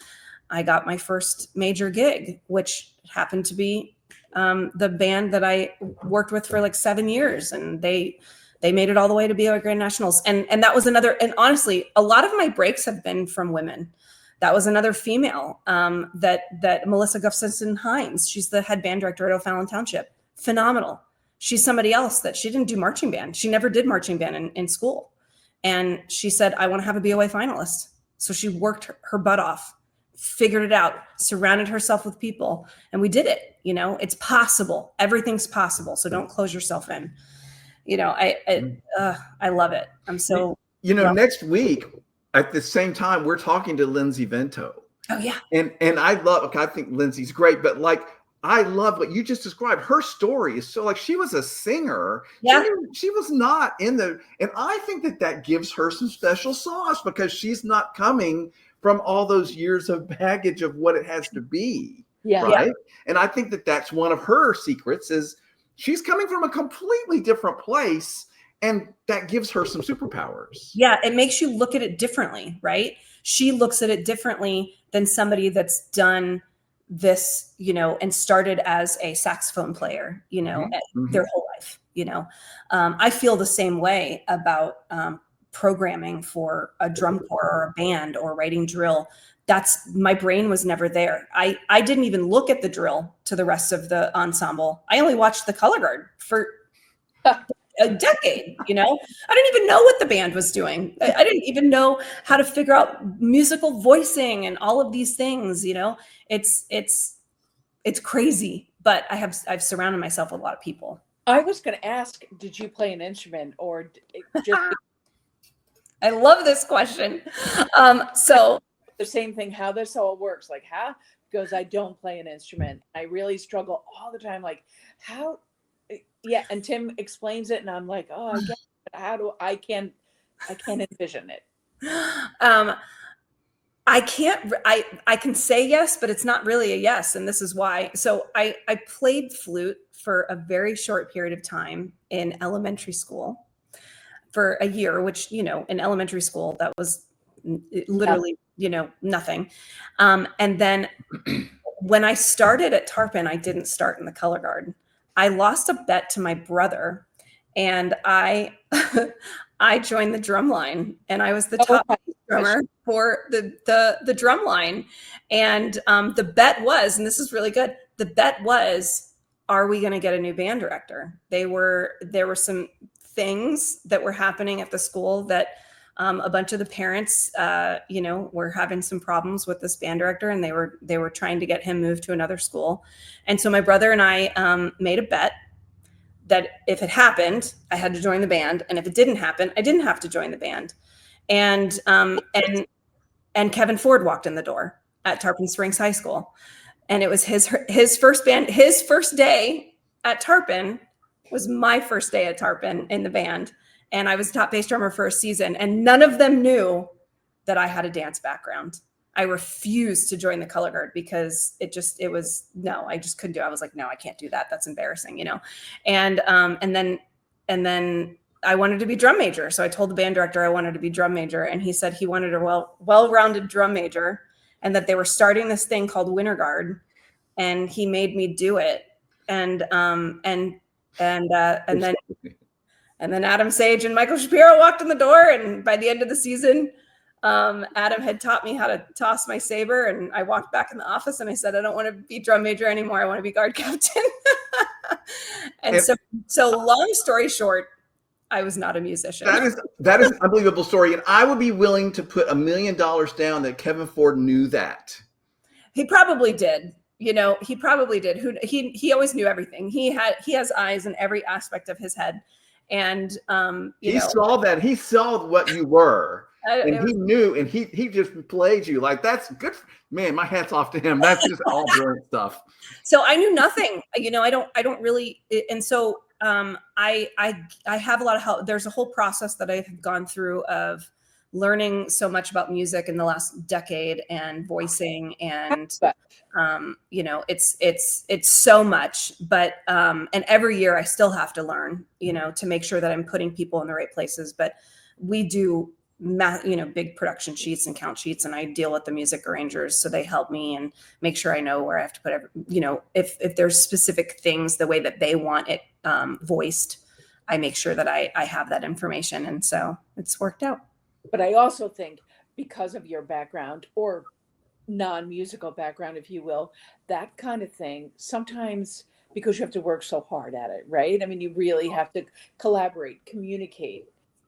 I got my first major gig, which happened to be the band that I worked with for like 7 years. And they made it all the way to BOA Grand Nationals. And that was another, and honestly, a lot of my breaks have been from women. That was another female, that Melissa Gustafson Hines. She's the head band director at O'Fallon Township. Phenomenal. She's somebody else that she didn't do marching band. She never did marching band in school. And she said, I want to have a BOA finalist. So she worked her butt off, figured it out, surrounded herself with people, and we did it. It's possible. Everything's possible. So don't close yourself in. I love it. I'm so, next week at the same time, we're talking to Lindsay Vento. Oh yeah. And I think Lindsay's great, but I love what you just described. Her story is so she was a singer. Yeah. She was not and I think that gives her some special sauce, because she's not coming from all those years of baggage of what it has to be. Yeah. Right. Yeah. And I think that's one of her secrets, is she's coming from a completely different place, and that gives her some superpowers. Yeah. It makes you look at it differently, right? She looks at it differently than somebody that's done this, and started as a saxophone player, their whole life, I feel the same way about programming for a drum corps or a band or writing drill. My brain was never there. I didn't even look at the drill to the rest of the ensemble. I only watched the color guard for a decade. I didn't even know what the band was doing. I didn't even know how to figure out musical voicing and all of these things. It's crazy, but I've surrounded myself with a lot of people. I was going to ask, did you play an instrument or just? I love this question. So the same thing, how this all works, how goes, I don't play an instrument. I really struggle all the time. How? Yeah. And Tim explains it and I'm like, oh, I get it. How do I can't envision it. I can say yes, but it's not really a yes. And this is why. So I played flute for a very short period of time in elementary school for a year, which, in elementary school, that was literally, nothing. And then when I started at Tarpon, I didn't start in the color guard. I lost a bet to my brother, and I joined the drum line, and I was the top drummer for the drum line. And the bet was, and this is really good, the bet was are we going to get a new band director? There were some things that were happening at the school that a bunch of the parents, were having some problems with this band director, and they were trying to get him moved to another school. And so my brother and I made a bet that if it happened, I had to join the band, and if it didn't happen, I didn't have to join the band. And Kevin Ford walked in the door at Tarpon Springs High School, and it was his first band. His first day at Tarpon was my first day at Tarpon in the band. And I was top bass drummer for a season, and none of them knew that I had a dance background. I refused to join the color guard because I just couldn't do it. I was like, no, I can't do that. That's embarrassing, And then I wanted to be drum major. So I told the band director I wanted to be drum major, and he said he wanted a well-rounded drum major, and that they were starting this thing called Winter Guard, and he made me do it. And then Adam Sage and Michael Shapiro walked in the door, and by the end of the season, Adam had taught me how to toss my saber, and I walked back in the office and I said, I don't want to be drum major anymore. I want to be guard captain. So long story short, I was not a musician. That is an unbelievable story. And I would be willing to put $1 million down that Kevin Ford knew that. He probably did. He probably did. He always knew everything. He has eyes in every aspect of his head. And he saw that. He saw what you were. And he knew, and he just played you. Like, that's good. Man, my hat's off to him. That's just all brilliant stuff. So I knew nothing. I don't really. And so I have a lot of help. There's a whole process that I've gone through of learning so much about music in the last decade, and voicing, and it's so much. But and every year I still have to learn, to make sure that I'm putting people in the right places. But we do big production sheets and count sheets, and I deal with the music arrangers, so they help me and make sure I know where I have to put if there's specific things the way that they want it voiced, I make sure that I have that information, and so it's worked out. But I also think, because of your background, or non-musical background, if you will, that kind of thing, sometimes because you have to work so hard at it, right? I mean, you really have to collaborate, communicate,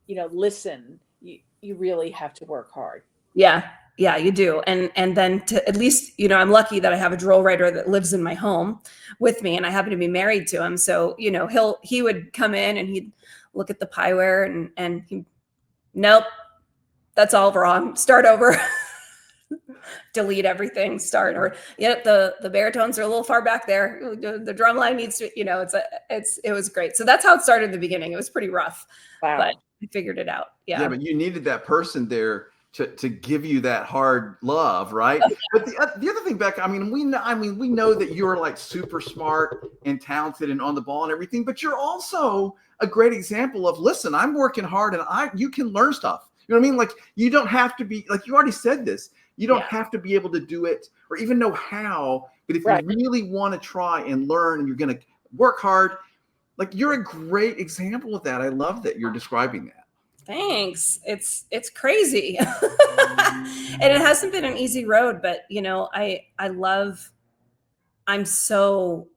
listen. You really have to work hard. Yeah, you do. And then to at least, I'm lucky that I have a drill writer that lives in my home with me, and I happen to be married to him. So, he would come in and he'd look at the pieware and he, nope, that's all wrong. Start over. Delete everything. Start. Or the baritones are a little far back there. The drum line needs to, it was great. So that's how it started in the beginning. It was pretty rough. Wow. But I figured it out. Yeah, but you needed that person there to give you that hard love, right? But the other thing, Becca, we know that you're like super smart and talented and on the ball and everything, but you're also a great example of, listen, I'm working hard, and you can learn stuff. You know what I mean? Like, you don't have to be, like you already said this, you don't have to be able to do it or even know how, but if you really want to try and learn, and you're going to work hard, like, you're a great example of that. I love that you're describing that. Thanks. It's crazy. And it hasn't been an easy road, but I'm so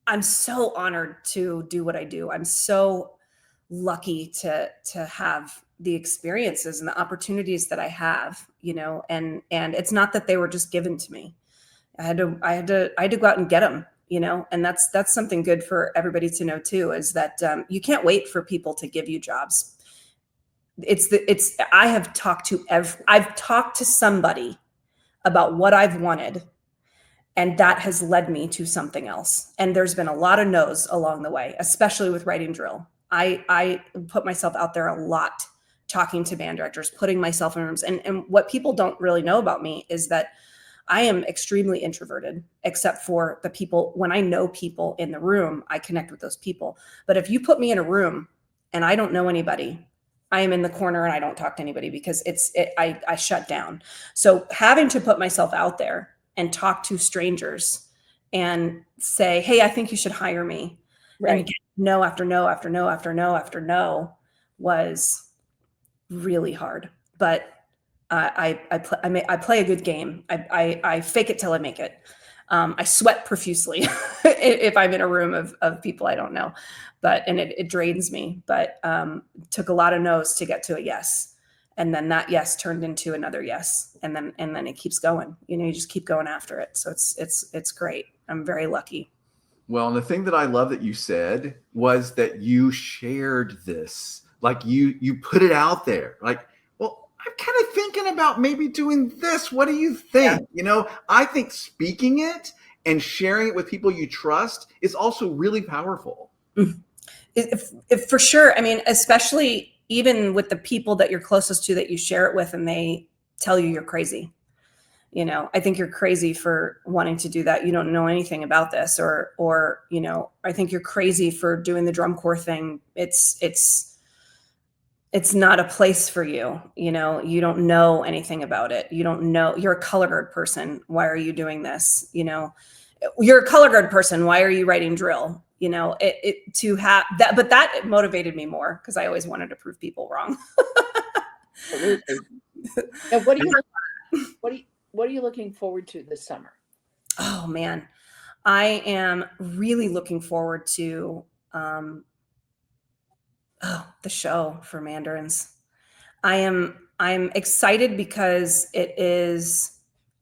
honored to do what I do. I'm so lucky to have the experiences and the opportunities that I have, and it's not that they were just given to me. I had to go out and get them, and that's something good for everybody to know too, is that you can't wait for people to give you jobs. I've talked to somebody about what I've wanted, and that has led me to something else. And there's been a lot of no's along the way, especially with writing drill. I put myself out there a lot, talking to band directors, putting myself in rooms. And what people don't really know about me is that I am extremely introverted, except for the people. When I know people in the room, I connect with those people. But if you put me in a room and I don't know anybody, I am in the corner and I don't talk to anybody, because I shut down. So having to put myself out there and talk to strangers and say, hey, I think you should hire me. Right. And get no after no after no after no after no was really hard. But I play a good game. I fake it till I make it. I sweat profusely if I'm in a room of people I don't know, and it drains me, but took a lot of no's to get to a yes. And then that yes turned into another yes. And then it keeps going, you just keep going after it. So it's great. I'm very lucky. Well, and the thing that I love that you said was that you shared this, like you put it out there, like, well, I'm kind of thinking about maybe doing this. What do you think? Yeah. I think speaking it and sharing it with people you trust is also really powerful. If for sure. I mean, especially even with the people that you're closest to that you share it with and they tell you you're crazy. I think you're crazy for wanting to do that. You don't know anything about this, or I think you're crazy for doing the drum corps thing. It's not a place for you. You don't know anything about it. You don't know. You're a color guard person. Why are you doing this? You're a color guard person. Why are you writing drill? To have that, but that motivated me more because I always wanted to prove people wrong. And what are you looking forward to this summer? Oh man, I am really looking forward to the show for Mandarins. I'm excited because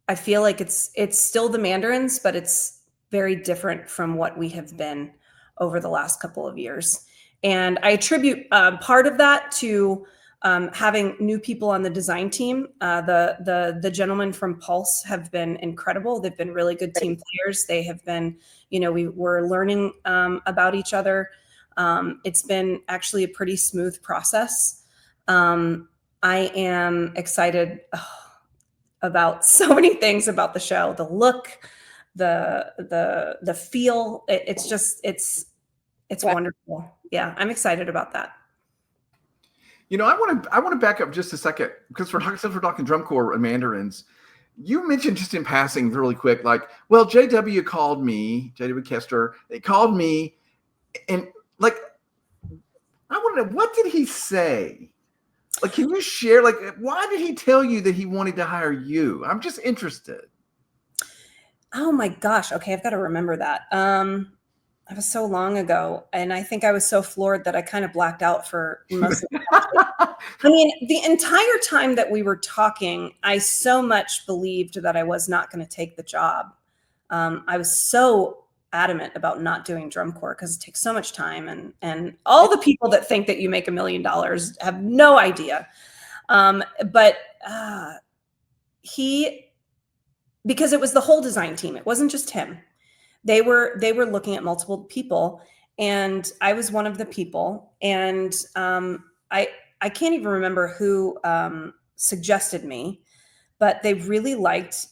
I feel like it's still the Mandarins, but it's very different from what we have been over the last couple of years. And I attribute part of that to having new people on the design team. The gentlemen from Pulse have been incredible. They've been really good team players. They have been, we were learning about each other. It's been actually a pretty smooth process. I am excited about so many things about the show, the look, the feel. It's Wow. wonderful. Yeah, I'm excited about that. I want to back up just a second because since we're talking drum corps and Mandarins, you mentioned just in passing really quick, like, well, JW called me, JW Kester, they called me, and like, I want to know, what did he say? Like, can you share, like, why did he tell you that he wanted to hire you? I'm just interested. Oh my gosh. Okay, I've got to remember that. That was so long ago, and I think I was so floored that I kind of blacked out for most of it. I mean, the entire time that we were talking, I so much believed that I was not going to take the job. I was so adamant about not doing drum corps because it takes so much time, and all the people that think that you make $1 million have no idea. But because it was the whole design team, it wasn't just him. They were looking at multiple people, and I was one of the people. And I can't even remember who suggested me, but they really liked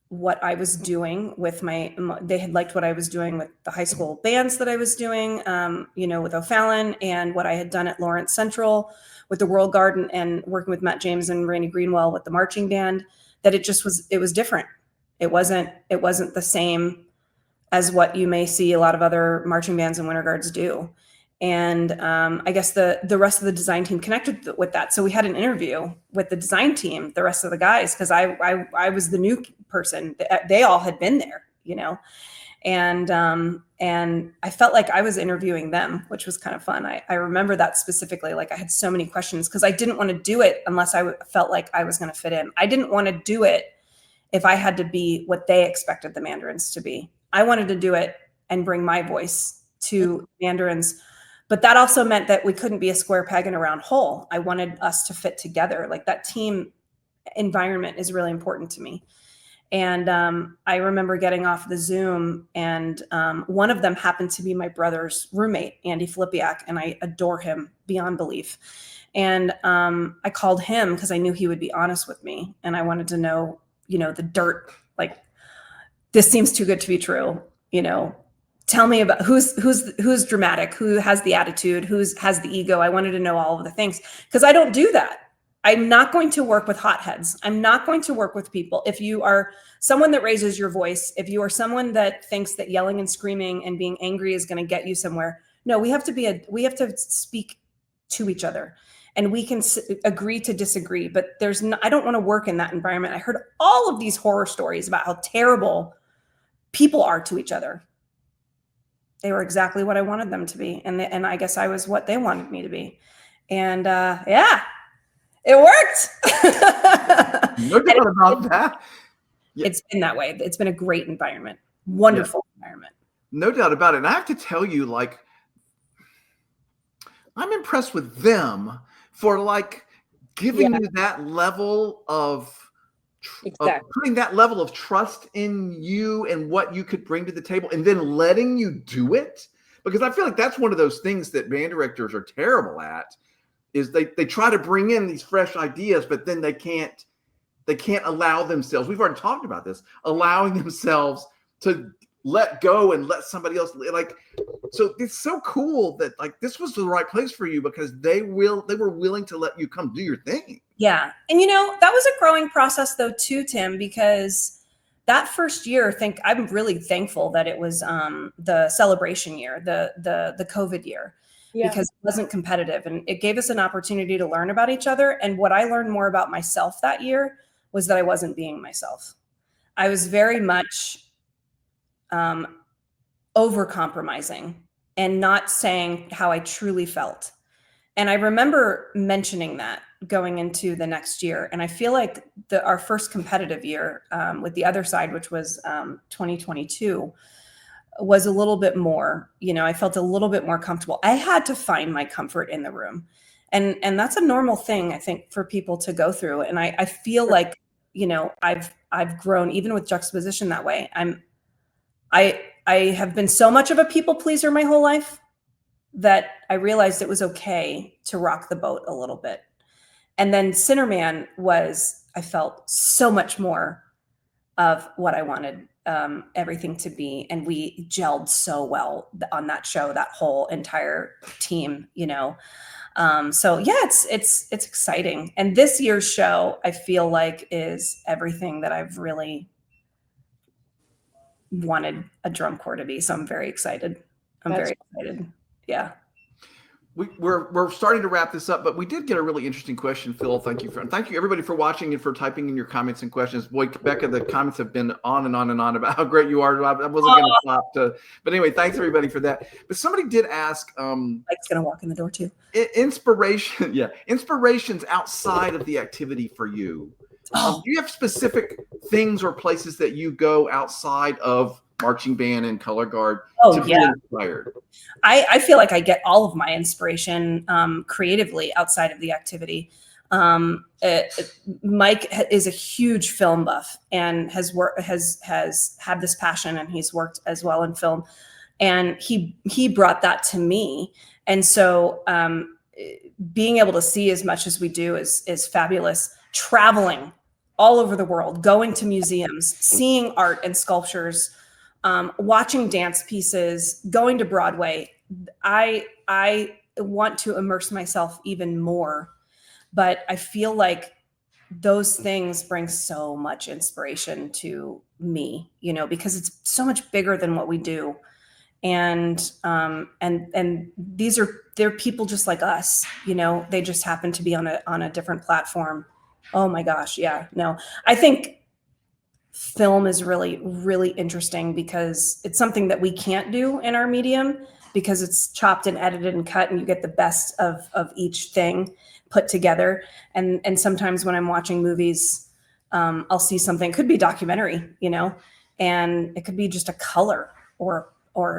what I was doing with they had liked what I was doing with the high school bands that I was doing, with O'Fallon, and what I had done at Lawrence Central with the World Garden and working with Matt James and Randy Greenwell with the marching band, that it was different. It wasn't the same as what you may see a lot of other marching bands and winter guards do. And I guess the rest of the design team connected with that. So we had an interview with the design team, the rest of the guys, because I was the new person. They all had been there, and I felt like I was interviewing them, which was kind of fun. I remember that specifically. Like, I had so many questions because I didn't want to do it unless I felt like I was going to fit in. I didn't want to do it if I had to be what they expected the Mandarins to be. I wanted to do it and bring my voice to Mandarins. But that also meant that we couldn't be a square peg in a round hole. I wanted us to fit together. Like, that team environment is really important to me. And I remember getting off the Zoom, and one of them happened to be my brother's roommate, Andy Filipiak, and I adore him beyond belief. And I called him because I knew he would be honest with me, and I wanted to know, the dirt. Like, this seems too good to be true. Tell me about who's dramatic, who has the attitude, has the ego. I wanted to know all of the things because I don't do that. I'm not going to work with hotheads. I'm not going to work with people. If you are someone that raises your voice, if you are someone that thinks that yelling and screaming and being angry is going to get you somewhere, no, we have to speak to each other, and we can agree to disagree. But I don't want to work in that environment. I heard all of these horror stories about how terrible people are to each other. They were exactly what I wanted them to be. And I guess I was what they wanted me to be. And yeah, it worked. No doubt about that. Yeah. It's been that way. It's been a great environment, wonderful environment. No doubt about it. And I have to tell you, like, I'm impressed with them for like giving you that level of putting that level of trust in you and what you could bring to the table, and then letting you do it. Because I feel like that's one of those things that band directors are terrible at, is they try to bring in these fresh ideas, but then they can't allow themselves, we've already talked about this, allowing themselves to let go and let somebody else, like, so it's so cool that like this was the right place for you, because they were willing to let you come do your thing. Yeah. And you know, that was a growing process though too, Tim, because that first year, I'm really thankful that it was the celebration year, the COVID year, because it wasn't competitive, and it gave us an opportunity to learn about each other. And what I learned more about myself that year was that I wasn't being myself. I was very much over compromising and not saying how I truly felt. And I remember mentioning that going into the next year. And I feel like our first competitive year with the other side, which was 2022, was a little bit more, you know, I felt a little bit more comfortable. I had to find my comfort in the room. And that's a normal thing, I think, for people to go through. And I feel like, you know, I've grown even with juxtaposition that way. I have been so much of a people pleaser my whole life that I realized it was okay to rock the boat a little bit. And then Sinnerman was, I felt so much more of what I wanted everything to be. And we gelled so well on that show, that whole entire team, you know. So yeah, it's exciting. And this year's show, I feel like, is everything that I've really wanted a drum corps to be. So I'm very excited. I'm very excited. Yeah. We're starting to wrap this up, but we did get a really interesting question, Phil. Thank you everybody for watching and for typing in your comments and questions. Boy, Becca, the comments have been on and on and on about how great you are. I wasn't going to stop but anyway, thanks everybody for that. But somebody did ask, Mike's going to walk in the door too. Inspirations outside of the activity for you. Do you have specific things or places that you go outside of marching band and color guard to be inspired? I feel like I get all of my inspiration creatively outside of the activity. Mike is a huge film buff and has had this passion, and he's worked as well in film, and he brought that to me. And so being able to see as much as we do is fabulous. Traveling all over the world, going to museums, seeing art and sculptures, watching dance pieces, going to Broadway. I want to immerse myself even more, but I feel like those things bring so much inspiration to me, you know, because it's so much bigger than what we do. And they're people just like us, you know, they just happen to be on a different platform. Oh my gosh. Yeah, no, I think film is really, really interesting because it's something that we can't do in our medium, because it's chopped and edited and cut, and you get the best of each thing put together. And sometimes when I'm watching movies, I'll see something, it could be a documentary, you know, and it could be just a color or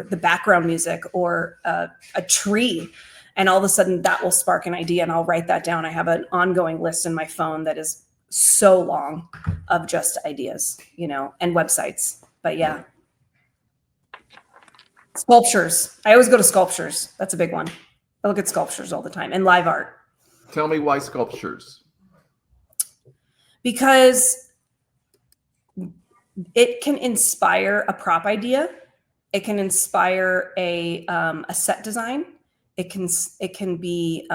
the background music or a tree. And all of a sudden that will spark an idea, and I'll write that down. I have an ongoing list in my phone that is so long of just ideas, you know, and websites. But yeah. Sculptures. I always go to sculptures. That's a big one. I look at sculptures all the time, and live art. Tell me why sculptures. Because it can inspire a prop idea. It can inspire a set design. It can be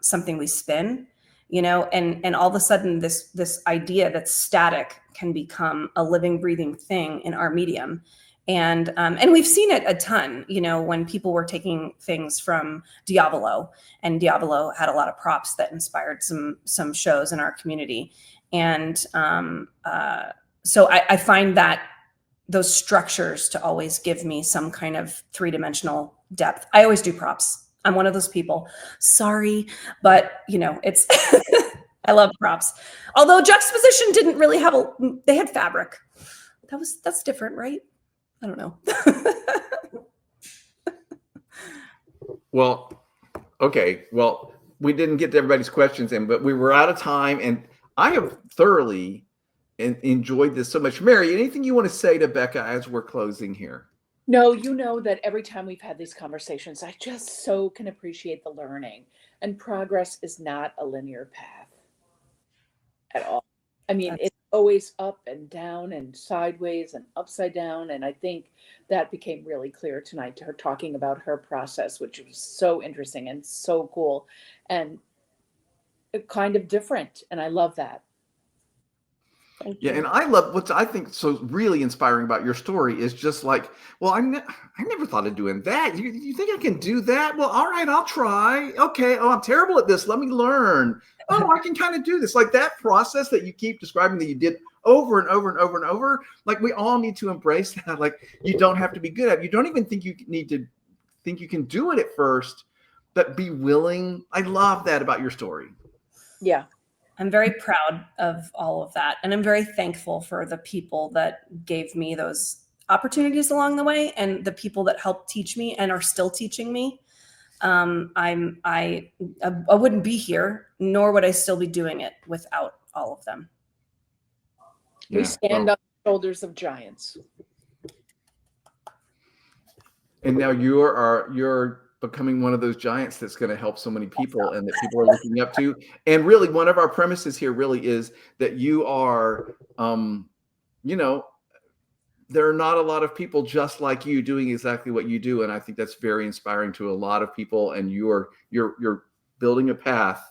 something we spin, you know, and all of a sudden this idea that's static can become a living, breathing thing in our medium. And we've seen it a ton, you know, when people were taking things from Diavolo, and Diavolo had a lot of props that inspired some shows in our community. And so I find that those structures to always give me some kind of three-dimensional depth. I always do props. I'm one of those people. Sorry, but it's I love props. Although juxtaposition didn't really have they had fabric. That's different, right? I don't know. Well, okay. Well, we didn't get to everybody's questions in, but we were out of time, and I have thoroughly enjoyed this so much. Mary, anything you want to say to Becca as we're closing here? No, you know that every time we've had these conversations, I just so can appreciate the learning, and progress is not a linear path at all. I mean, it's always up and down and sideways and upside down. And I think that became really clear tonight to her talking about her process, which was so interesting and so cool and kind of different. And I love that. Yeah, and I love what I think so really inspiring about your story is just like, well, I never thought of doing that. You think I can do that? Well, all right, I'll try. Okay. Oh, I'm terrible at this. Let me learn. Oh, I can kind of do this. Like that process that you keep describing that you did over and over and over and over. Like we all need to embrace that. Like you don't have to be good at it. You don't even think you need to think you can do it at first, but be willing. I love that about your story. Yeah. I'm very proud of all of that. And I'm very thankful for the people that gave me those opportunities along the way and the people that helped teach me and are still teaching me. I wouldn't be here, nor would I still be doing it without all of them. Yeah, we stand on the shoulders of giants. And now you're becoming one of those giants that's going to help so many people and that people are looking up to. And really one of our premises here really is that you are, there are not a lot of people just like you doing exactly what you do. And I think that's very inspiring to a lot of people. And you're building a path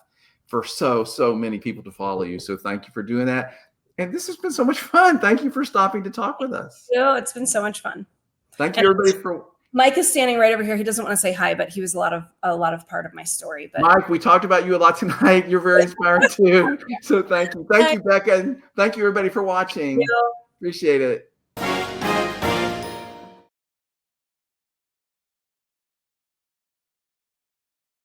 for so many people to follow you. So thank you for doing that. And this has been so much fun. Thank you for stopping to talk with us. It's been so much fun. Thank you, everybody, for. Mike is standing right over here. He doesn't want to say hi, but he was a lot of part of my story. But Mike, we talked about you a lot tonight. You're very inspiring too. So thank you. Thank you, Becca. And thank you, everybody, for watching. Appreciate it.